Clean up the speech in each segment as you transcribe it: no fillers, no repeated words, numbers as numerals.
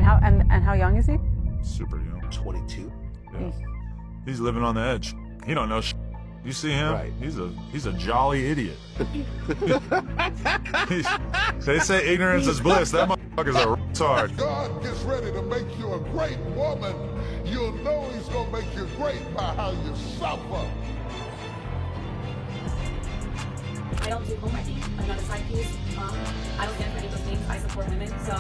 And how young is he? Super young. 22. Yeah. He's living on the edge. He don't know shit. You see him? Right. He's a jolly idiot. They say ignorance is bliss. That motherfucker's a retard. God gets ready to make you a great woman. You'll know he's gonna make you great by how you suffer. I don't do homewrecking. I'm not a side piece. I don't stand for any of those things. I support women, so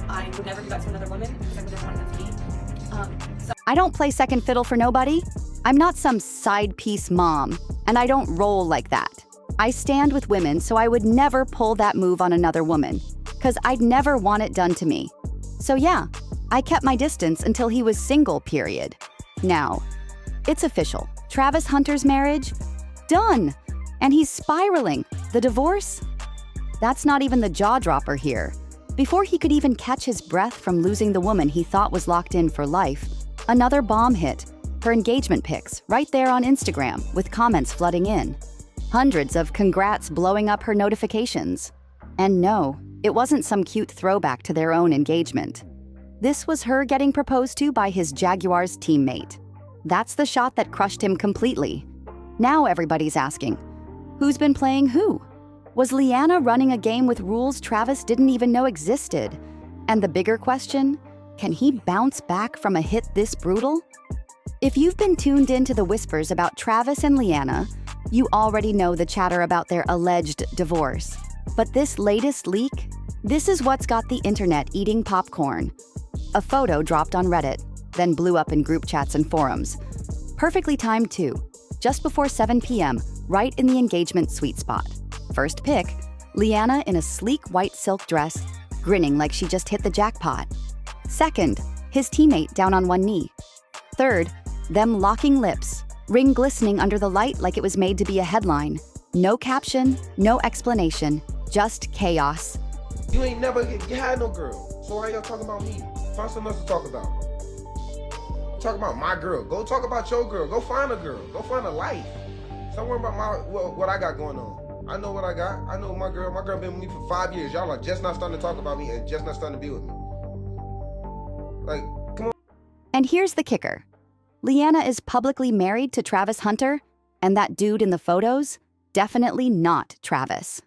I would never do that to another woman because I would never want that to be. I don't play second fiddle for nobody. I'm not some side piece mom, and I don't roll like that. I stand with women, so I would never pull that move on another woman, because I'd never want it done to me. So yeah, I kept my distance until he was single, period. Now, it's official. Travis Hunter's marriage? Done! And he's spiraling. The divorce? That's not even the jaw-dropper here. Before he could even catch his breath from losing the woman he thought was locked in for life, another bomb hit. Her engagement pics, right there on Instagram, with comments flooding in. Hundreds of congrats blowing up her notifications. And no, it wasn't some cute throwback to their own engagement. This was her getting proposed to by his Jaguars teammate. That's the shot that crushed him completely. Now everybody's asking, who's been playing who? Was Leanna running a game with rules Travis didn't even know existed? And the bigger question, can he bounce back from a hit this brutal? If you've been tuned into the whispers about Travis and Leanna, you already know the chatter about their alleged divorce. But this latest leak, this is what's got the internet eating popcorn. A photo dropped on Reddit, then blew up in group chats and forums. Perfectly timed too, just before 7 p.m., right in the engagement sweet spot. First pic, Leanna in a sleek white silk dress, grinning like she just hit the jackpot. Second, his teammate down on one knee. Third, them locking lips, ring glistening under the light like it was made to be a headline. No caption, no explanation, just chaos. You ain't never had no girl, so why y'all talking about me? Find something else to talk about. Talk about my girl. Go talk about your girl. Go find a girl. Go find a life. Stop worrying about what I got going on. I know what I got. I know my girl. My girl been with me for 5 years. Y'all are just not starting to talk about me and just not starting to be with me. Like, come on. And here's the kicker. Leanna is publicly married to Travis Hunter, and that dude in the photos, definitely not Travis.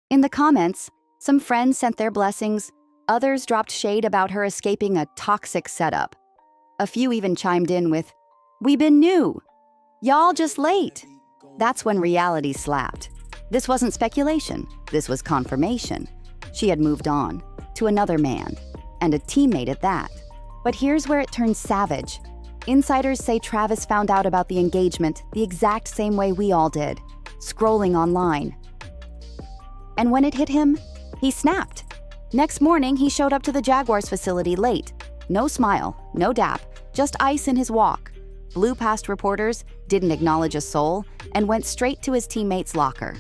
In the comments, some friends sent their blessings, others dropped shade about her escaping a toxic setup. A few even chimed in with, "We been new. Y'all just late." That's when reality slapped. This wasn't speculation, this was confirmation. She had moved on, to another man, and a teammate at that. But here's where it turns savage. Insiders say Travis found out about the engagement the exact same way we all did, scrolling online. And when it hit him, he snapped. Next morning, he showed up to the Jaguars facility late. No smile, no dap, just ice in his walk. Blew past reporters, didn't acknowledge a soul, and went straight to his teammate's locker.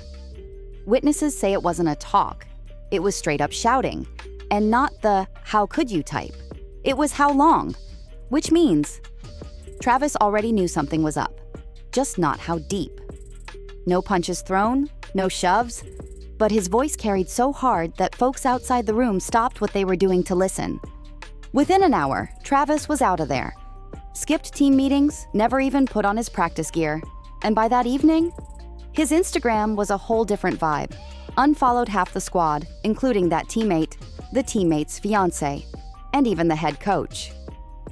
Witnesses say it wasn't a talk. It was straight up shouting, and not the "how could you" type. It was "how long?" Which means Travis already knew something was up, just not how deep. No punches thrown, no shoves, but his voice carried so hard that folks outside the room stopped what they were doing to listen. Within an hour, Travis was out of there. Skipped team meetings, never even put on his practice gear. And by that evening, his Instagram was a whole different vibe. Unfollowed half the squad, including that teammate, the teammate's fiancé, and even the head coach.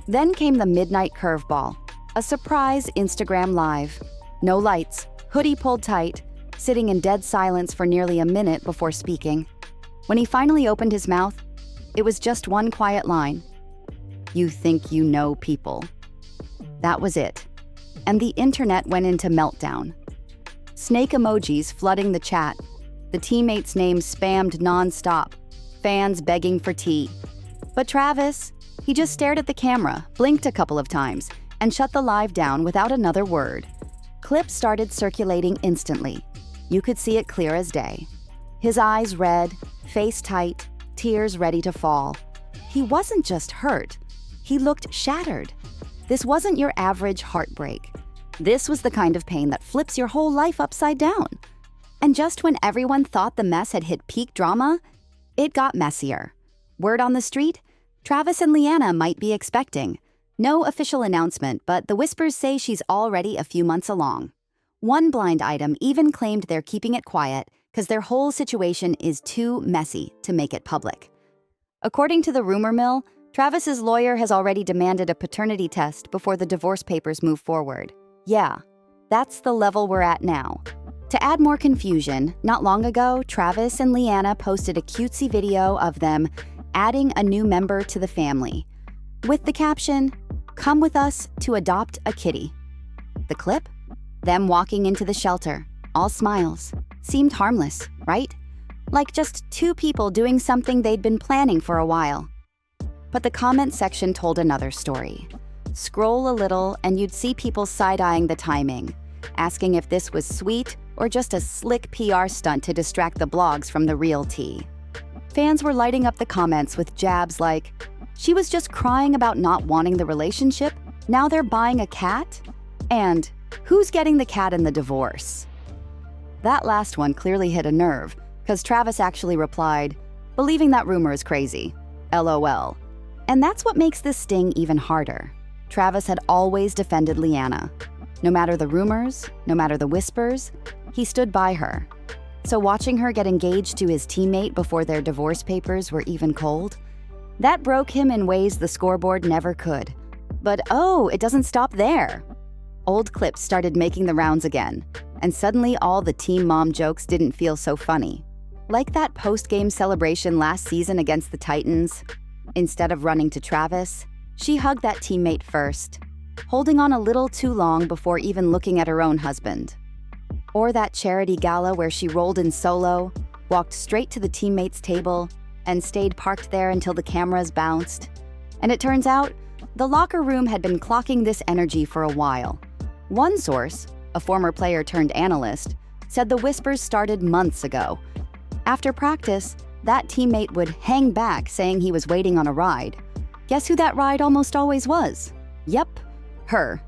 Then came the midnight curveball, a surprise Instagram live. No lights, hoodie pulled tight, sitting in dead silence for nearly a minute before speaking. When he finally opened his mouth, it was just one quiet line. "You think you know people." That was it. And the internet went into meltdown. Snake emojis flooding the chat, the teammates' names spammed non-stop, fans begging for tea. But Travis, he just stared at the camera, blinked a couple of times, and shut the live down without another word. Clips started circulating instantly. You could see it clear as day. His eyes red, face tight, tears ready to fall. He wasn't just hurt. He looked shattered. This wasn't your average heartbreak. This was the kind of pain that flips your whole life upside down. And just when everyone thought the mess had hit peak drama, it got messier. Word on the street? Travis and Leanna might be expecting. No official announcement, but the whispers say she's already a few months along. One blind item even claimed they're keeping it quiet because their whole situation is too messy to make it public. According to the rumor mill, Travis's lawyer has already demanded a paternity test before the divorce papers move forward. Yeah, that's the level we're at now. To add more confusion, not long ago, Travis and Leanna posted a cutesy video of them adding a new member to the family, with the caption, "Come with us to adopt a kitty." The clip? Them walking into the shelter, all smiles. Seemed harmless, right? Like just two people doing something they'd been planning for a while. But the comment section told another story. Scroll a little and you'd see people side-eyeing the timing, asking if this was sweet or just a slick PR stunt to distract the blogs from the real tea. Fans were lighting up the comments with jabs like, "She was just crying about not wanting the relationship, now they're buying a cat?" And, "Who's getting the cat in the divorce?" That last one clearly hit a nerve, because Travis actually replied, "Believing that rumor is crazy. LOL." And that's what makes this sting even harder. Travis had always defended Leanna. No matter the rumors, no matter the whispers, he stood by her. So watching her get engaged to his teammate before their divorce papers were even cold, that broke him in ways the scoreboard never could. But oh, it doesn't stop there. Old clips started making the rounds again, and suddenly all the team mom jokes didn't feel so funny. Like that post-game celebration last season against the Titans. Instead of running to Travis, she hugged that teammate first, holding on a little too long before even looking at her own husband. Or that charity gala where she rolled in solo, walked straight to the teammate's table, and stayed parked there until the cameras bounced. And it turns out, the locker room had been clocking this energy for a while. One source, a former player turned analyst, said the whispers started months ago. After practice, that teammate would hang back saying he was waiting on a ride. Guess who that ride almost always was? Yep, her.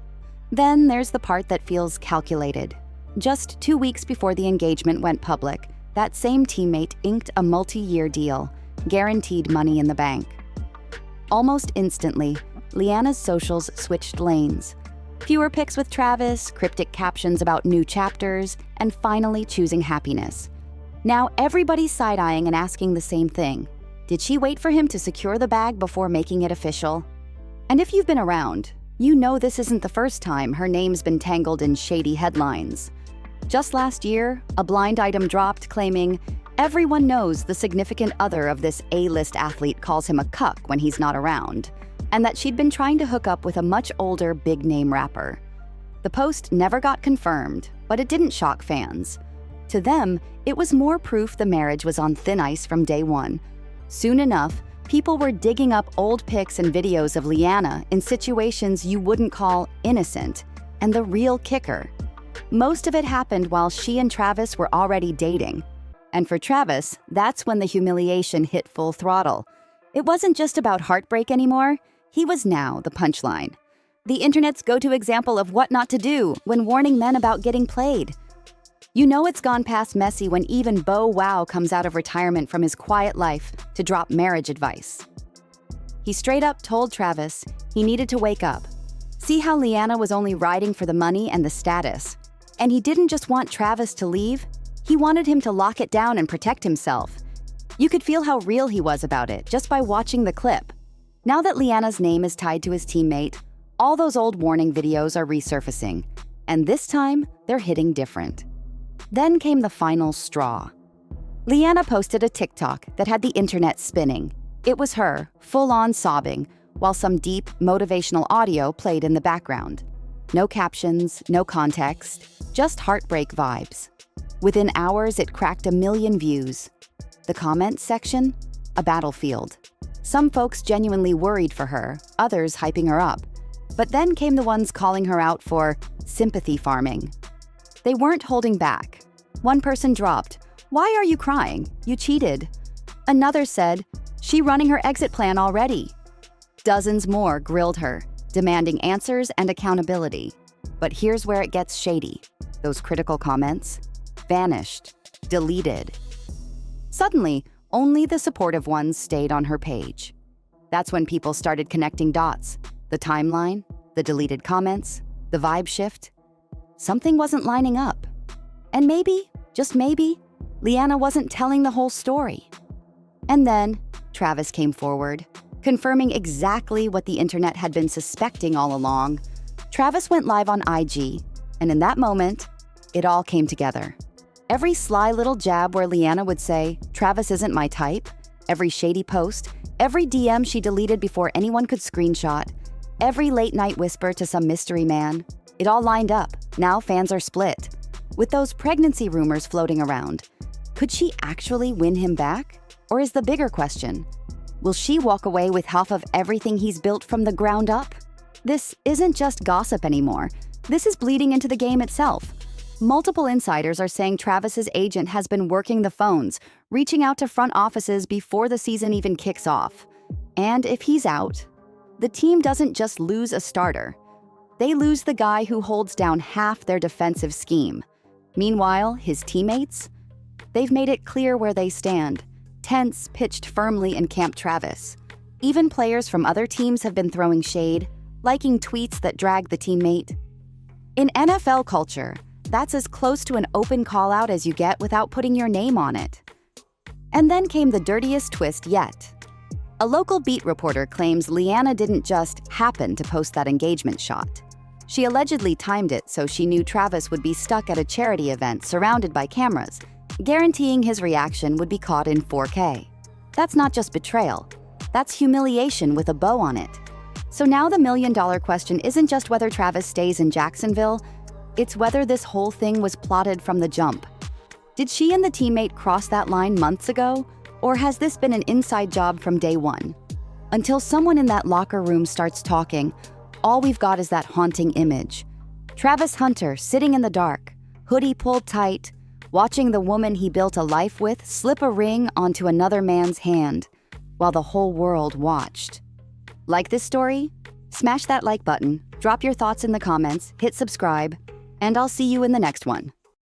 Then there's the part that feels calculated. Just 2 weeks before the engagement went public, that same teammate inked a multi-year deal, guaranteed money in the bank. Almost instantly, Leanna's socials switched lanes. Fewer pics with Travis, cryptic captions about new chapters, and finally choosing happiness. Now everybody's side-eyeing and asking the same thing. Did she wait for him to secure the bag before making it official? And if you've been around, you know this isn't the first time her name's been tangled in shady headlines. Just last year, a blind item dropped claiming, "Everyone knows the significant other of this A-list athlete calls him a cuck when he's not around," and that she'd been trying to hook up with a much older big-name rapper. The post never got confirmed, but it didn't shock fans. To them, it was more proof the marriage was on thin ice from day one. Soon enough, people were digging up old pics and videos of Leanna in situations you wouldn't call innocent, and the real kicker. Most of it happened while she and Travis were already dating. And for Travis, that's when the humiliation hit full throttle. It wasn't just about heartbreak anymore, he was now the punchline. The internet's go-to example of what not to do when warning men about getting played. You know it's gone past messy when even Bo Wow comes out of retirement from his quiet life to drop marriage advice. He straight up told Travis he needed to wake up. See how Leanna was only riding for the money and the status. And he didn't just want Travis to leave, he wanted him to lock it down and protect himself. You could feel how real he was about it just by watching the clip. Now that Leanna's name is tied to his teammate, all those old warning videos are resurfacing, and this time they're hitting different. Then came the final straw. Leanna posted a TikTok that had the internet spinning. It was her, full-on sobbing, while some deep, motivational audio played in the background. No captions, no context, just heartbreak vibes. Within hours, it cracked 1 million views. The comments section? A battlefield. Some folks genuinely worried for her, others hyping her up. But then came the ones calling her out for sympathy farming. They weren't holding back. One person dropped, "Why are you crying? You cheated." Another said, "She running her exit plan already." Dozens more grilled her, demanding answers and accountability. But here's where it gets shady. Those critical comments vanished, deleted. Suddenly, only the supportive ones stayed on her page. That's when people started connecting dots. The timeline, the deleted comments, the vibe shift. Something wasn't lining up. And maybe, just maybe, Leanna wasn't telling the whole story. And then Travis came forward, confirming exactly what the internet had been suspecting all along. Travis went live on IG, and in that moment, it all came together. Every sly little jab where Leanna would say, "Travis isn't my type," every shady post, every DM she deleted before anyone could screenshot, every late-night whisper to some mystery man, it all lined up. Now fans are split. With those pregnancy rumors floating around, could she actually win him back? Or is the bigger question, will she walk away with half of everything he's built from the ground up? This isn't just gossip anymore. This is bleeding into the game itself. Multiple insiders are saying Travis's agent has been working the phones, reaching out to front offices before the season even kicks off. And if he's out, the team doesn't just lose a starter. They lose the guy who holds down half their defensive scheme. Meanwhile, his teammates? They've made it clear where they stand. Tents pitched firmly in Camp Travis. Even players from other teams have been throwing shade, liking tweets that drag the teammate. In NFL culture, that's as close to an open call-out as you get without putting your name on it. And then came the dirtiest twist yet. A local beat reporter claims Leanna didn't just happen to post that engagement shot. She allegedly timed it so she knew Travis would be stuck at a charity event surrounded by cameras, guaranteeing his reaction would be caught in 4K. That's not just betrayal. That's humiliation with a bow on it. So now the million-dollar question isn't just whether Travis stays in Jacksonville, it's whether this whole thing was plotted from the jump. Did she and the teammate cross that line months ago, or has this been an inside job from day one? Until someone in that locker room starts talking, all we've got is that haunting image. Travis Hunter sitting in the dark, hoodie pulled tight, watching the woman he built a life with slip a ring onto another man's hand, while the whole world watched. Like this story? Smash that like button, drop your thoughts in the comments, hit subscribe, and I'll see you in the next one.